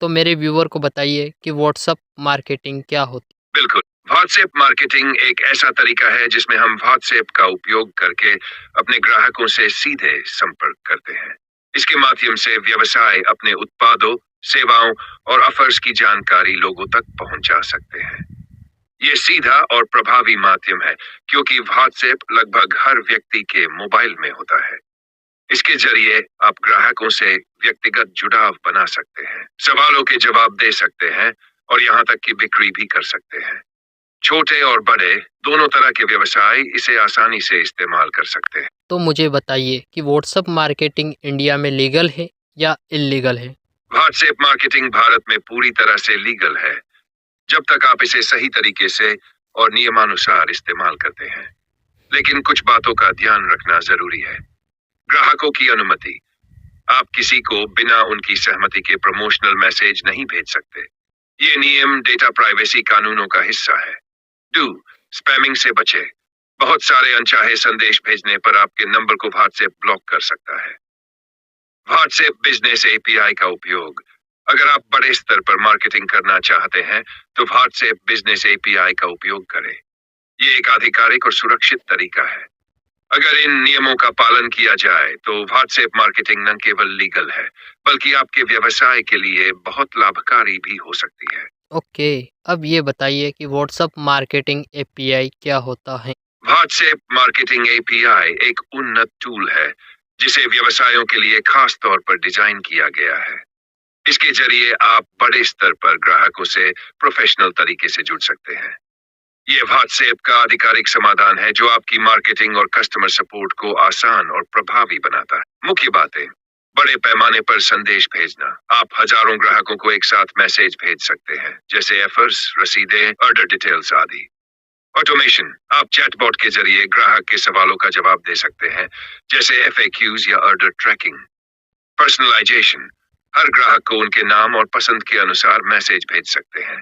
तो मेरे व्यूअर को बताइए कि व्हाट्सएप मार्केटिंग क्या होती बिल्कुल। व्हाट्सएप मार्केटिंग एक ऐसा तरीका है जिसमें हम व्हाट्सएप का उपयोग करके अपने ग्राहकों से सीधे संपर्क करते हैं। इसके माध्यम से व्यवसाय अपने उत्पादों, सेवाओं और ऑफर्स की जानकारी लोगों तक पहुंचा सकते हैं। ये सीधा और प्रभावी माध्यम है क्योंकि व्हाट्सएप लगभग हर व्यक्ति के मोबाइल में होता है। इसके जरिए आप ग्राहकों से व्यक्तिगत जुड़ाव बना सकते हैं, सवालों के जवाब दे सकते हैं और यहाँ तक कि बिक्री भी कर सकते हैं। छोटे और बड़े दोनों तरह के व्यवसाय इसे आसानी से इस्तेमाल कर सकते हैं। तो मुझे बताइए कि व्हाट्सएप मार्केटिंग इंडिया में लीगल है या इल्लीगल है? व्हाट्सएप मार्केटिंग भारत में पूरी तरह से लीगल है, जब तक आप इसे सही तरीके से और नियमानुसार इस्तेमाल करते हैं। लेकिन कुछ बातों का ध्यान रखना जरूरी है। ग्राहकों की अनुमति। आप किसी को बिना उनकी सहमति के प्रमोशनल मैसेज नहीं भेज सकते। ये नियम डेटा प्राइवेसी कानूनों का हिस्सा है। डू स्पैमिंग से बचे। बहुत सारे अनचाहे संदेश भेजने पर आपके नंबर को व्हाट्सएप ब्लॉक कर सकता है। व्हाट्सएप बिजनेस एपीआई का उपयोग। अगर आप बड़े स्तर पर मार्केटिंग करना चाहते हैं तो व्हाट्सएप बिजनेस एपीआई का उपयोग करें। ये एक आधिकारिक और सुरक्षित तरीका है। अगर इन नियमों का पालन किया जाए तो व्हाट्सएप मार्केटिंग न केवल लीगल है बल्कि आपके व्यवसाय के लिए बहुत लाभकारी भी हो सकती है। ओके, अब ये बताइए कि व्हाट्सएप मार्केटिंग एपीआई क्या होता है? व्हाट्सएप मार्केटिंग एपीआई एक उन्नत टूल है जिसे व्यवसायों के लिए खास तौर पर डिजाइन किया गया है। इसके जरिए आप बड़े स्तर पर ग्राहकों से प्रोफेशनल तरीके से जुड़ सकते हैं। ये व्हाट्सएप का आधिकारिक समाधान है जो आपकी मार्केटिंग और कस्टमर सपोर्ट को आसान और प्रभावी बनाता है। मुख्य बातें। बड़े पैमाने पर संदेश भेजना। आप हजारों ग्राहकों को एक साथ मैसेज भेज सकते हैं, जैसे ऑफर्स, रसीदें, ऑर्डर डिटेल्स आदि। ऑटोमेशन। आप चैटबॉट के जरिए ग्राहक के सवालों का जवाब दे सकते हैं, जैसे एफएक्यूज या ऑर्डर ट्रैकिंग। पर्सनलाइजेशन। हर ग्राहक को उनके नाम और पसंद के अनुसार मैसेज भेज सकते हैं।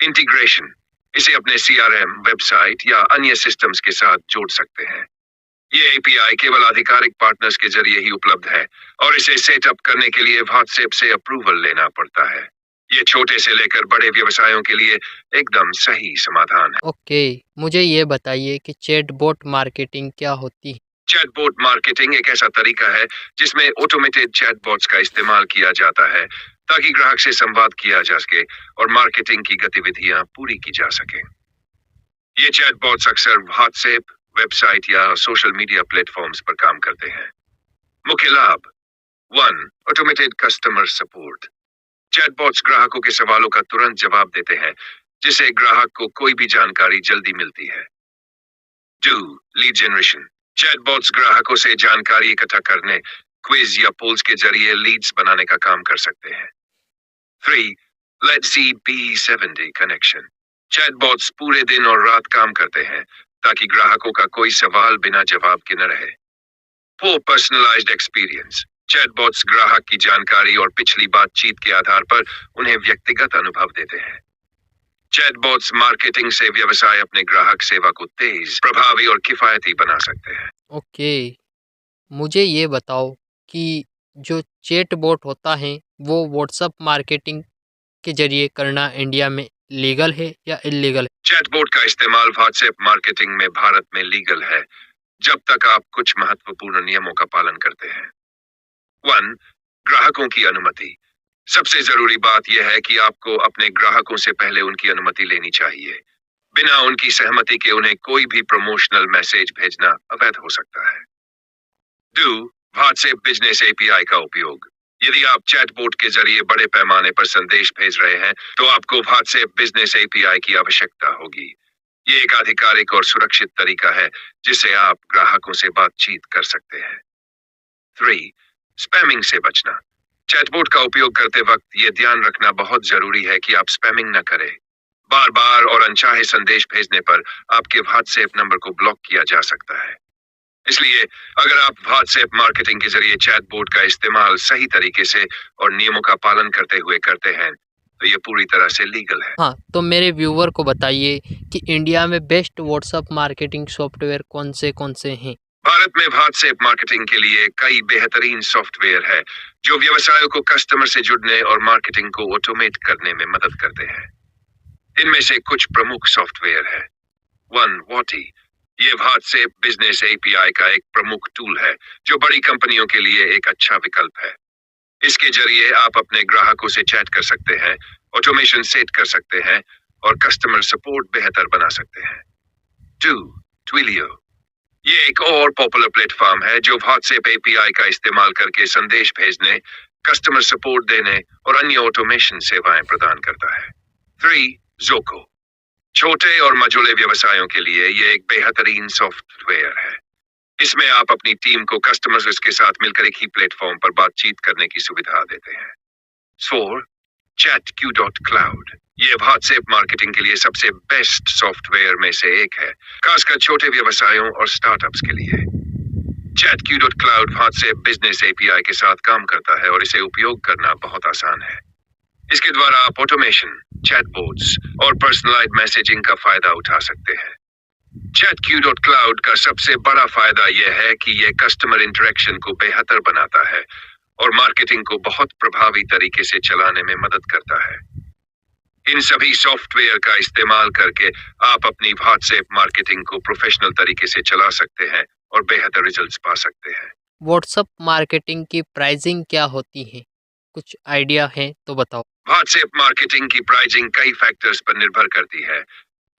इंटीग्रेशन। इसे अपने सीआरएम, वेबसाइट या अन्य सिस्टम्स के साथ जोड़ सकते हैं। ये एपीआई केवल आधिकारिक पार्टनर्स के जरिए ही उपलब्ध है और इसे सेटअप करने के लिए व्हाट्सएप से अप्रूवल लेना पड़ता है। ये छोटे से लेकर बड़े व्यवसायों के लिए एकदम सही समाधान है। ओके, मुझे ये बताइए कि चैटबॉट मार्केटिंग क्या होती है? चैटबॉट मार्केटिंग एक ऐसा तरीका है जिसमें ऑटोमेटेड चैटबॉट्स का इस्तेमाल किया जाता है ताकि ग्राहक से संवाद किया जा सके और मार्केटिंग की गतिविधियां पूरी की जा सके। ये चैटबॉट्स अक्सर व्हाट्सएप, वेबसाइट या सोशल मीडिया प्लेटफॉर्म्स पर काम करते हैं। मुख्य लाभ। 1. Automated customer support. चैटबॉट्स ग्राहकों के सवालों का तुरंत जवाब देते हैं, जिससे ग्राहक को कोई भी जानकारी जल्दी मिलती है। 2. Lead generation. चैटबॉट्स ग्राहकों से जानकारी इकट्ठा करने, क्विज या पोल्स के जरिए लीड्स बनाने का काम कर सकते हैं। 3. Let's see B70 connection. Chatbots पूरे दिन और रात काम करते हैं ताकि ग्राहकों का कोई सवाल बिना जवाब के न रहे। 4. Personalised experience. चैटबॉट्स ग्राहक की जानकारी और पिछली बातचीत के आधार पर उन्हें व्यक्तिगत अनुभव देते हैं। चैटबॉट्स मार्केटिंग से व्यवसाय अपने ग्राहक सेवा को तेज, प्रभावी और किफायती बना सकते हैं। ओके, मुझे ये बताओ कि जो चैटबॉट होता है वो व्हाट्सएप मार्केटिंग के जरिए करना इंडिया में लीगल है या इल्लीगल है? चैटबॉट का इस्तेमाल व्हाट्सएप मार्केटिंग में भारत में लीगल है, जब तक आप कुछ महत्वपूर्ण नियमों का पालन करते हैं। 1. ग्राहकों की अनुमति। सबसे जरूरी बात यह है कि आपको अपने ग्राहकों से पहले उनकी अनुमति लेनी चाहिए। बिना उनकी सहमति के उन्हें कोई भी प्रमोशनल मैसेज भेजना अवैध हो सकता है। 2. व्हाट्सएप बिजनेस एपीआई का उपयोग। यदि आप चैटबॉट के जरिए बड़े पैमाने पर संदेश भेज रहे हैं तो आपको व्हाट्सएप बिजनेस एपीआई की आवश्यकता होगी। ये एक आधिकारिक और सुरक्षित तरीका है जिससे आप ग्राहकों से बातचीत कर सकते हैं। 3. स्पैमिंग से बचना। चैटबॉट का उपयोग करते वक्त ये ध्यान रखना बहुत जरूरी है कि आप स्पैमिंग न करें। बार बार और अनचाहे संदेश भेजने पर आपके व्हाट्सएप नंबर को ब्लॉक किया जा सकता है। इसलिए अगर आप व्हाट्सएप मार्केटिंग के जरिए चैटबॉट का इस्तेमाल सही तरीके से और नियमों का पालन करते हुए करते हैं तो ये पूरी तरह से लीगल है। हाँ, तो मेरे व्यूअर को बताइए कि इंडिया में बेस्ट व्हाट्सएप मार्केटिंग सॉफ्टवेयर कौन से हैं? भारत में व्हाट्सएप मार्केटिंग के लिए कई बेहतरीन सॉफ्टवेयर है जो व्यवसायों को कस्टमर से जुड़ने और मार्केटिंग को ऑटोमेट करने में मदद करते हैं। इनमें से कुछ प्रमुख सॉफ्टवेयर है। 1. वॉटी। ये व्हाट्सएप बिजनेस एपीआई का एक प्रमुख टूल है जो बड़ी कंपनियों के लिए एक अच्छा विकल्प है। इसके जरिए आप अपने ग्राहकों से चैट कर सकते हैं, ऑटोमेशन सेट कर सकते हैं और कस्टमर सपोर्ट बेहतर बना सकते हैं। 2. ट्विलियो। ये एक और पॉपुलर प्लेटफॉर्म है जो व्हाट्सएप एपीआई का इस्तेमाल करके संदेश भेजने, कस्टमर सपोर्ट देने और अन्य ऑटोमेशन सेवाएं प्रदान करता है। 3. ज़ोको। छोटे और मझोले व्यवसायों के लिए ये एक बेहतरीन सॉफ्टवेयर है। इसमें आप अपनी टीम को कस्टमर्स के साथ मिलकर एक ही प्लेटफॉर्म पर बातचीत करने की सुविधा देते हैं। 4. ChatQ.Cloud। ये व्हाट्सएप मार्केटिंग के लिए सबसे बेस्ट सॉफ्टवेयर में से एक है, खासकर छोटे व्यवसायों और स्टार्टअप्स के लिए। ChatQ.Cloud व्हाट्सएप बिजनेस एपीआई के साथ काम करता है और इसे उपयोग करना बहुत आसान है। इसके द्वारा आप ऑटोमेशन, चैटबॉट्स और पर्सनलाइज्ड मैसेजिंग का फायदा उठा सकते हैं। ChatQ.Cloud का सबसे बड़ा फायदा यह है कि यह कस्टमर इंटरेक्शन को बेहतर बनाता है और मार्केटिंग को बहुत प्रभावी तरीके से चलाने में मदद करता है। इन सभी सॉफ्टवेयर का इस्तेमाल करके आप अपनी व्हाट्सएप मार्केटिंग को प्रोफेशनल तरीके से चला सकते हैं और बेहतर रिजल्ट्स पा सकते हैं। व्हाट्सएप मार्केटिंग की प्राइसिंग क्या होती है? कुछ आइडिया है तो बताओ। व्हाट्सएप मार्केटिंग की प्राइसिंग कई फैक्टर्स पर निर्भर करती है,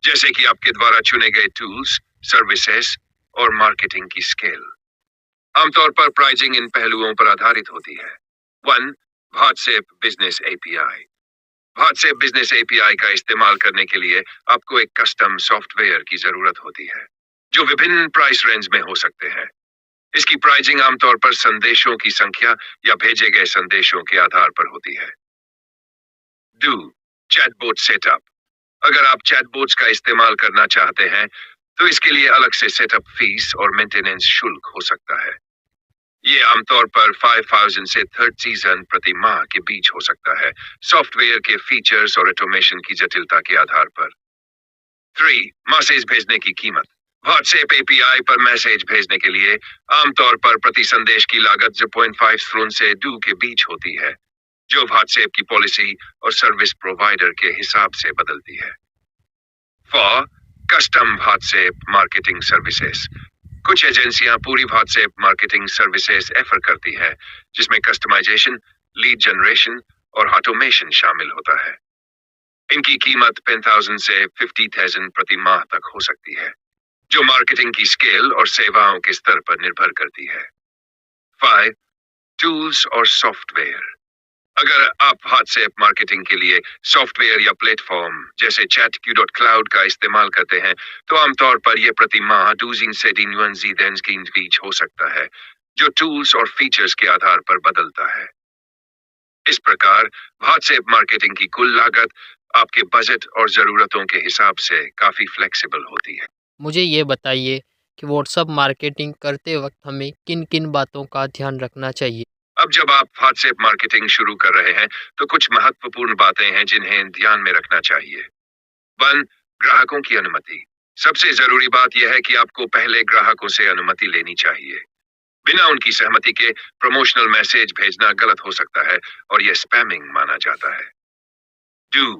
जैसे कि आपके द्वारा चुने गए टूल्स, सर्विसेज और मार्केटिंग की स्केल। आमतौर पर प्राइसिंग इन पहलुओं पर आधारित होती है। 1. WhatsApp business API. WhatsApp business API का इस्तेमाल करने के लिए आपको एक कस्टम सॉफ्टवेयर की जरूरत होती है, जो विभिन्न प्राइस रेंज में हो सकते हैं। इसकी प्राइसिंग आमतौर पर संदेशों की संख्या या भेजे गए संदेशों के आधार पर होती है। 2. Chatbot setup. अगर आप चैटबॉट्स का इस्तेमाल करना चाहते हैं, तो इसके लिए अलग से सेटअप फीस और मेंटेनेंस शुल्क हो सकता है। ये आमतौर पर 5,000 से 30,000 प्रति माह के बीच हो सकता है, सॉफ्टवेयर के फीचर्स और ऑटोमेशन की जटिलता के आधार पर। 3. मैसेज भेजने की कीमत। व्हाट्सएप एपीआई पर मैसेज भेजने के लिए आमतौर पर प्रति संदेश की लागत 0.5 से 2 के बीच होती है, जो व्हाट्सएप की पॉलिसी और सर्विस प्रोवाइडर के हिसाब से बदलती है। 4. Custom WhatsApp marketing services. कुछ एजेंसियां पूरी व्हाट्सएप मार्केटिंग सर्विसेज ऑफर करती है, जिसमें कस्टमाइजेशन, लीड जनरेशन और ऑटोमेशन शामिल होता है। इनकी कीमत 10,000 से 50,000 प्रति माह तक हो सकती है, जो मार्केटिंग की स्केल और सेवाओं के स्तर पर निर्भर करती है। 5. टूल्स और सॉफ्टवेयर। अगर आप व्हाट्सएप मार्केटिंग के लिए सॉफ्टवेयर या प्लेटफॉर्म जैसे ChatQ.Cloud का इस्तेमाल करते हैं, तो आमतौर पर यह प्रति माह 2 से 3 बीच हो सकता है, जो टूल्स और फीचर्स के आधार पर बदलता है। इस प्रकार व्हाट्सएप मार्केटिंग की कुल लागत आपके बजट और जरूरतों के हिसाब से काफी फ्लेक्सिबल होती है। मुझे ये बताइए कि व्हाट्सएप मार्केटिंग करते वक्त हमें किन किन बातों का ध्यान रखना चाहिए? अब जब आप व्हाट्सएप मार्केटिंग शुरू कर रहे हैं, तो कुछ महत्वपूर्ण बातें हैं जिन्हें ध्यान में रखना चाहिए। 1. ग्राहकों की अनुमति। सबसे जरूरी बात यह है कि आपको पहले ग्राहकों से अनुमति लेनी चाहिए। बिना उनकी सहमति के प्रमोशनल मैसेज भेजना गलत हो सकता है और यह स्पैमिंग माना जाता है। 2.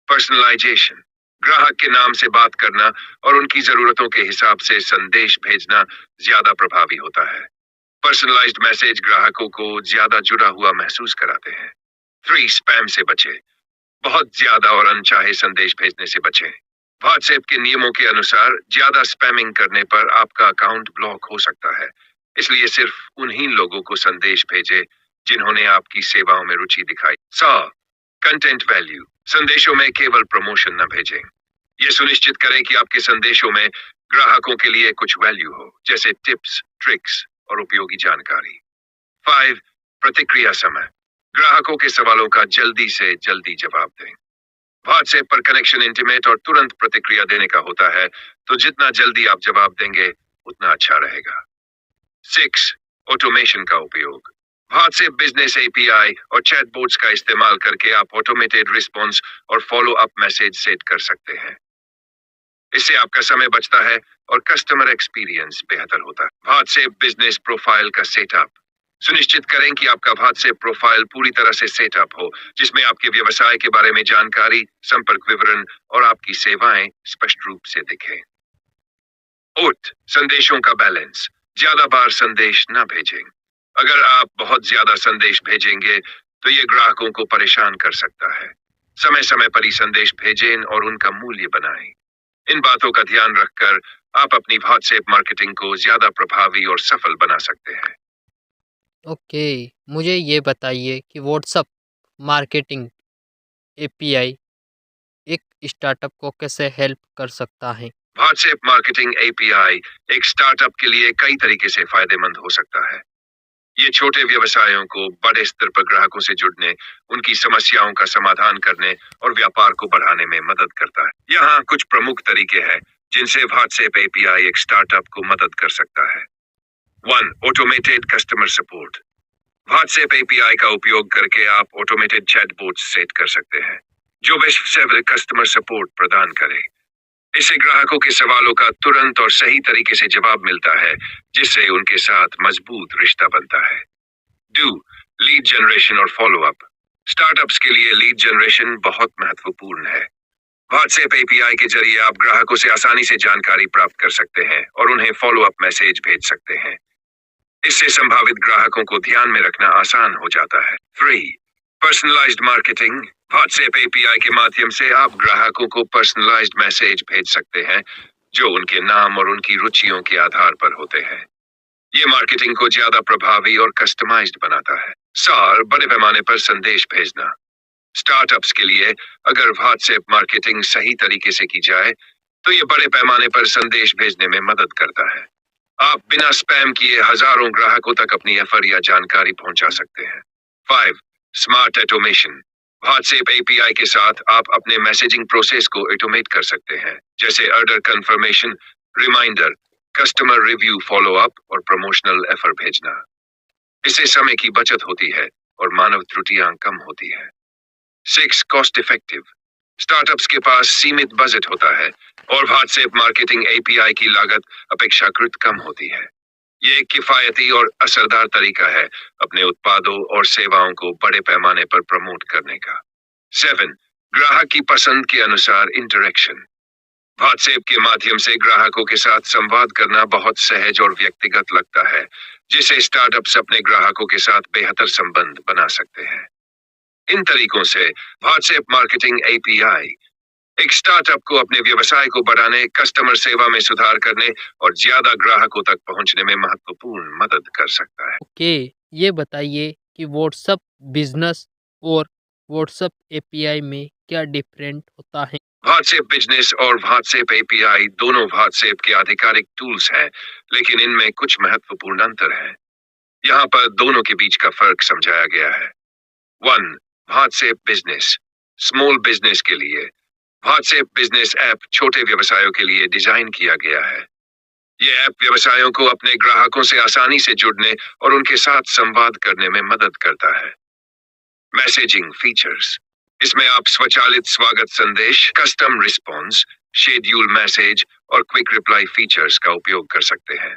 पर्सनलाइजेशन। ग्राहक के नाम से बात करना और उनकी जरूरतों के हिसाब से संदेश भेजना ज्यादा प्रभावी होता है। पर्सनलाइज्ड मैसेज ग्राहकों को ज्यादा जुड़ा हुआ महसूस कराते हैं। 3. स्पैम से बचें। बहुत ज्यादा और अनचाहे संदेश भेजने से बचें। व्हाट्सएप के नियमों के अनुसार ज्यादा स्पैमिंग करने पर आपका अकाउंट ब्लॉक हो सकता है, इसलिए सिर्फ उन्हीं लोगों को संदेश भेजें जिन्होंने आपकी सेवाओं में रुचि दिखाई। 100. Content value. संदेशों में केवल प्रमोशन न भेजें। यह सुनिश्चित करें कि आपके संदेशों में ग्राहकों के लिए कुछ वैल्यू हो, जैसे टिप्स, ट्रिक्स और उपयोगी जानकारी। 5. प्रतिक्रिया समय। ग्राहकों के सवालों का जल्दी से जल्दी जवाब दें। व्हाट्सएप पर कनेक्शन इंटीमेट और तुरंत प्रतिक्रिया देने का होता है, तो जितना जल्दी आप जवाब देंगे उतना अच्छा रहेगा। 6. ऑटोमेशन का उपयोग। व्हाट्सएप बिजनेस एपीआई और चैटबॉट्स का इस्तेमाल करके आप ऑटोमेटेड रिस्पॉन्स और फॉलो अप मैसेज सेट कर सकते हैं। इससे आपका समय बचता है और कस्टमर एक्सपीरियंस बेहतर होता है। व्हाट्सएप बिजनेस प्रोफाइल का सेटअप। सुनिश्चित करें कि आपका व्हाट्सएप प्रोफाइल पूरी तरह से सेटअप हो, जिसमें आपके व्यवसाय के बारे में जानकारी, संपर्क विवरण और आपकी सेवाएं स्पष्ट रूप से दिखें। ओट संदेशों का बैलेंस। ज्यादा बार संदेश न भेजें। अगर आप बहुत ज्यादा संदेश भेजेंगे तो ये ग्राहकों को परेशान कर सकता है। समय समय पर ही संदेश भेजें और उनका मूल्य बनाएं। इन बातों का ध्यान रखकर आप अपनी व्हाट्सएप मार्केटिंग को ज्यादा प्रभावी और सफल बना सकते हैं। ओके, मुझे ये बताइए कि व्हाट्सएप मार्केटिंग एपीआई एक स्टार्टअप को कैसे हेल्प कर सकता है? व्हाट्सएप मार्केटिंग एपीआई एक स्टार्टअप के लिए कई तरीके से फायदेमंद हो सकता है। ये छोटे व्यवसायों को बड़े स्तर पर ग्राहकों से जुड़ने, उनकी समस्याओं का समाधान करने और व्यापार को बढ़ाने में मदद करता है। यहाँ कुछ प्रमुख तरीके हैं जिनसे व्हाट्सएप एपीआई एक स्टार्टअप को मदद कर सकता है। 1. Automated customer support. WhatsApp API का उपयोग करके आप ऑटोमेटेड चैटबॉट सेट कर सकते हैं जो पेशेवर कस्टमर सपोर्ट प्रदान करे। इससे ग्राहकों के सवालों का तुरंत और सही तरीके से जवाब मिलता है, जिससे उनके साथ मजबूत रिश्ता बनता है। 2. लीड जनरेशन और फॉलो अप। स्टार्टअप्स के लिए लीड जनरेशन बहुत महत्वपूर्ण है। व्हाट्सएप एपीआई के जरिए आप ग्राहकों से आसानी से जानकारी प्राप्त कर सकते हैं और उन्हें फॉलो अप मैसेज भेज सकते हैं। इससे संभावित ग्राहकों को ध्यान में रखना आसान हो जाता है। 3. Personalised marketing. व्हाट्सएप एपीआई के माध्यम से आप ग्राहकों को पर्सनलाइज्ड मैसेज भेज सकते हैं जो उनके नाम और उनकी रुचियों के आधार पर होते हैं। ये मार्केटिंग को ज्यादा प्रभावी और कस्टमाइज्ड बनाता है। 4. बड़े पैमाने पर संदेश भेजना। स्टार्टअप्स के लिए अगर व्हाट्सएप मार्केटिंग सही तरीके से की जाए तो ये बड़े पैमाने पर संदेश भेजने में मदद करता है। आप बिना स्पैम किए हजारों ग्राहकों तक अपनी ऑफर या जानकारी पहुंचा सकते हैं। 5. Smart automation. व्हाट्सएप एपीआई के साथ आप अपने मैसेजिंग प्रोसेस को ऑटोमेट कर सकते हैं, जैसे order confirmation, reminder, customer review follow up और प्रमोशनल ऑफर भेजना। इससे समय की बचत होती है और मानव त्रुटियां कम होती है। 6. Cost effective. स्टार्टअप्स के पास सीमित बजट होता है और व्हाट्सएप मार्केटिंग एपीआई की लागत अपेक्षाकृत कम होती है। ये एक किफायती और असरदार तरीका है अपने उत्पादों और सेवाओं को बड़े पैमाने पर प्रमोट करने का। 7. ग्राहक की पसंद के अनुसार इंटरेक्शन। व्हाट्सएप के माध्यम से ग्राहकों के साथ संवाद करना बहुत सहज और व्यक्तिगत लगता है, जिससे स्टार्टअप्स अपने ग्राहकों के साथ बेहतर संबंध बना सकते हैं। इन तरीकों से व्हाट्सएप मार्केटिंग एपीआई एक स्टार्टअप को अपने व्यवसाय को बढ़ाने, कस्टमर सेवा में सुधार करने और ज्यादा ग्राहकों तक पहुंचने में महत्वपूर्ण मदद कर सकता है। ओके, ये बताइए कि व्हाट्सएप बिजनेस और व्हाट्सएप एपीआई में क्या डिफरेंट होता है? व्हाट्सएप बिजनेस और व्हाट्सएप एपीआई दोनों व्हाट्सएप के आधिकारिक टूल्स हैं, लेकिन इनमें कुछ महत्वपूर्ण अंतर हैं। यहाँ पर दोनों के बीच का फर्क समझाया गया है। 1. WhatsApp business. स्मॉल बिजनेस के लिए व्हाट्सएप बिजनेस ऐप छोटे व्यवसायों के लिए डिजाइन किया गया है। ये ऐप व्यवसायों को अपने ग्राहकों से आसानी से जुड़ने और उनके साथ संवाद करने में मदद करता है। Messaging features. इसमें आप स्वचालित स्वागत संदेश, कस्टम रिस्पॉन्स, शेड्यूल मैसेज और क्विक रिप्लाई फीचर्स का उपयोग कर सकते हैं।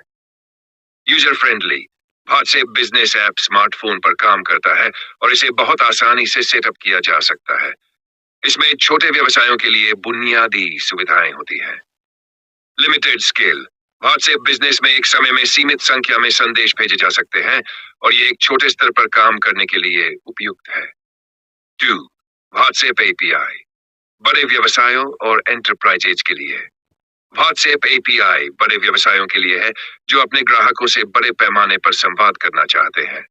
User friendly. WhatsApp business app smartphone पर काम करता है और इसे बहुत आसानी से सेटअप किया जा सकता है। इसमें छोटे व्यवसायों के लिए बुनियादी सुविधाएं होती हैं। Limited scale. व्हाट्सएप बिजनेस में एक समय में सीमित संख्या में संदेश भेजे जा सकते हैं और ये एक छोटे स्तर पर काम करने के लिए उपयुक्त है। 2. WhatsApp API. बड़े व्यवसायों और एंटरप्राइजेज के लिए व्हाट्सएप एपीआई बड़े व्यवसायों के लिए है जो अपने ग्राहकों से बड़े पैमाने पर संवाद करना चाहते हैं।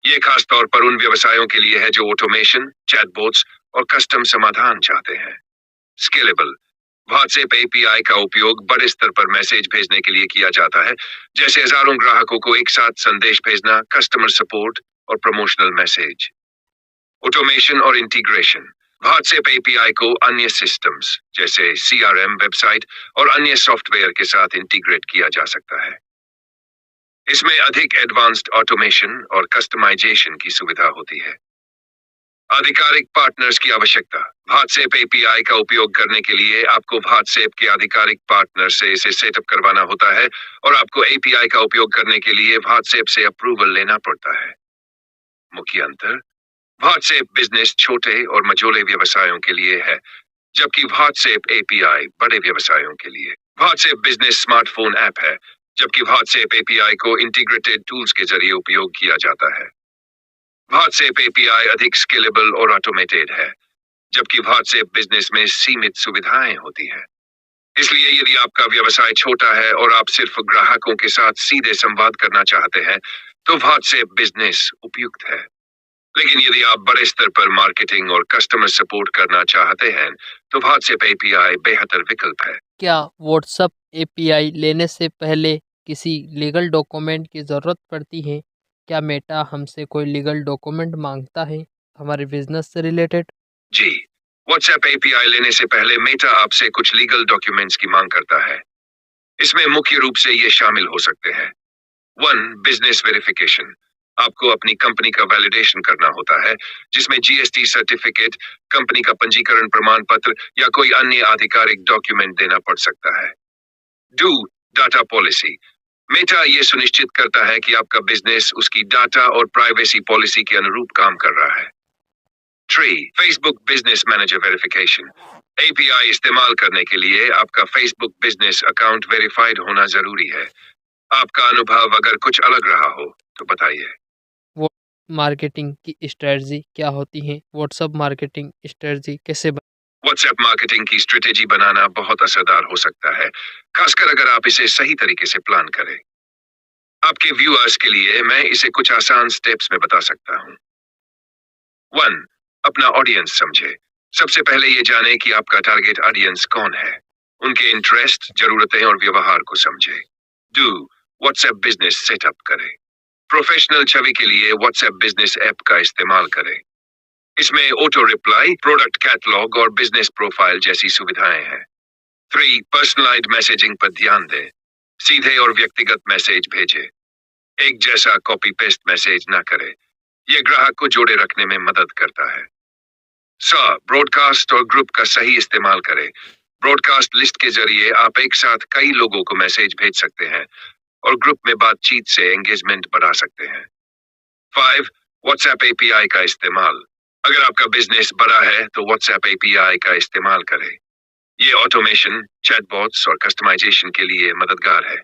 ये खास तौर पर उन व्यवसायों के लिए है जो ऑटोमेशन, चैटबॉट्स और कस्टम समाधान चाहते हैं। स्केलेबल। व्हाट्सएप एपीआई का उपयोग बड़े स्तर पर मैसेज भेजने के लिए किया जाता है, जैसे हजारों ग्राहकों को एक साथ संदेश भेजना, कस्टमर सपोर्ट और प्रमोशनल मैसेज। ऑटोमेशन और इंटीग्रेशन। व्हाट्सएप एपीआई को अन्य सिस्टम्स जैसे सीआरएम, वेबसाइट और अन्य सॉफ्टवेयर के साथ इंटीग्रेट किया जा सकता है। इसमें अधिक एडवांस्ड ऑटोमेशन और कस्टमाइजेशन की सुविधा होती है। आधिकारिक पार्टनर्स की आवश्यकता। व्हाट्सएप एपीआई का उपयोग करने के लिए आपको व्हाट्सएप के आधिकारिक पार्टनर से इसे सेटअप करवाना होता है और आपको एपीआई का उपयोग करने के लिए व्हाट्सएप से अप्रूवल लेना पड़ता है। मुख्य अंतर। व्हाट्सएप बिजनेस छोटे और मझोले व्यवसायों के लिए है, जबकि व्हाट्सएप एपीआई बड़े व्यवसायों के लिए। व्हाट्सएप बिजनेस स्मार्टफोन ऐप है, जबकि व्हाट्सएप एपीआई को इंटीग्रेटेड टूल्स के जरिए उपयोग किया जाता है। व्हाट्सएप एपीआई अधिक स्केलेबल और ऑटोमेटेड है, जबकि व्हाट्सएप बिजनेस में सीमित सुविधाएं होती हैं। इसलिए यदि आपका व्यवसाय छोटा है और आप सिर्फ ग्राहकों के साथ सीधे संवाद करना चाहते हैं, तो व्हाट्सएप बिजनेस उपयुक्त है। लेकिन यदि आप बड़े स्तर पर मार्केटिंग और कस्टमर सपोर्ट करना चाहते हैं, तो व्हाट्सएप एपीआई बेहतर विकल्प है। क्या व्हाट्सएप एपीआई लेने से पहले किसी लीगल डॉक्यूमेंट की ज़रूरत पड़ती है? क्या मेटा हमसे कोई लीगल डॉक्यूमेंट मांगता है हमारे बिजनेस से रिलेटेड? जी, व्हाट्सएप एपीआई लेने से पहले मेटा आपसे कुछ लीगल डॉक्यूमेंट्स की मांग करता है। इसमें मुख्य रूप से ये शामिल हो सकते हैं। 1. Business verification. आपको अपनी कंपनी का वैलिडेशन करना होता है, जिसमें जीएसटी सर्टिफिकेट, कंपनी का पंजीकरण प्रमाण पत्र या कोई अन्य आधिकारिक डॉक्यूमेंट देना पड़ सकता है। 2. Data policy. मेटा ये सुनिश्चित करता है कि आपका बिजनेस उसकी डाटा और प्राइवेसी पॉलिसी के अनुरूप काम कर रहा है। 3. Facebook business manager verification. API इस्तेमाल करने के लिए आपका फेसबुक बिजनेस अकाउंट वेरीफाइड होना जरूरी है। आपका अनुभव अगर कुछ अलग रहा हो तो बताइए। वो मार्केटिंग की स्ट्रेटजी क्या होती है? व्हाट्सएप मार्केटिंग स्ट्रेटजी कैसे व्हाट्सएप मार्केटिंग की स्ट्रेटेजी बनाना बहुत असरदार हो सकता है, खासकर अगर आप इसे सही तरीके से प्लान करें। आपके व्यूअर्स के लिए मैं इसे कुछ आसान स्टेप्स में बता सकता हूँ। 1. अपना ऑडियंस समझे। सबसे पहले ये जाने कि आपका टारगेट ऑडियंस कौन है। उनके इंटरेस्ट, जरूरतें और व्यवहार को समझे। 2. व्हाट्सएप बिजनेस सेटअप करें। प्रोफेशनल छवि के लिए व्हाट्सएप बिजनेस ऐप का इस्तेमाल करें। इसमें ऑटो रिप्लाई, प्रोडक्ट कैटलॉग और बिजनेस प्रोफाइल जैसी सुविधाएं हैं। 3. पर्सनलाइज्ड मैसेजिंग पर ध्यान दें। सीधे और व्यक्तिगत मैसेज भेजें। एक जैसा कॉपी पेस्ट मैसेज ना करें। यह ग्राहक को जोड़े रखने में मदद करता है। ब्रॉडकास्ट और ग्रुप का सही इस्तेमाल करें। ब्रॉडकास्ट लिस्ट के जरिए आप एक साथ कई लोगों को मैसेज भेज सकते हैं और ग्रुप में बातचीत से एंगेजमेंट बढ़ा सकते हैं। 5. व्हाट्सएप एपीआई का इस्तेमाल। अगर आपका बिजनेस बड़ा है तो व्हाट्सएप एपीआई का इस्तेमाल करें। ये ऑटोमेशन, चैटबॉट्स और कस्टमाइजेशन के लिए मददगार है।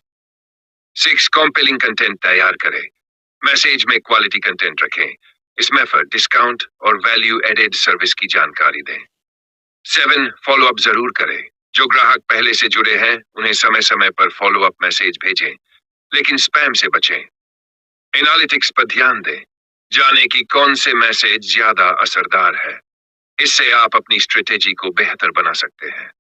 6. कॉम्पेलिंग कंटेंट तैयार करें। मैसेज में क्वालिटी कंटेंट रखें। इसमें पर डिस्काउंट और वैल्यू एडेड सर्विस की जानकारी दें। 7. फॉलो अप जरूर करें। जो ग्राहक पहले से जुड़े हैं उन्हें समय समय पर फॉलो अप मैसेज भेजें, लेकिन स्पैम से बचें। एनालिटिक्स पर ध्यान दें। जाने कि कौन से मैसेज ज्यादा असरदार है। इससे आप अपनी स्ट्रेटेजी को बेहतर बना सकते हैं।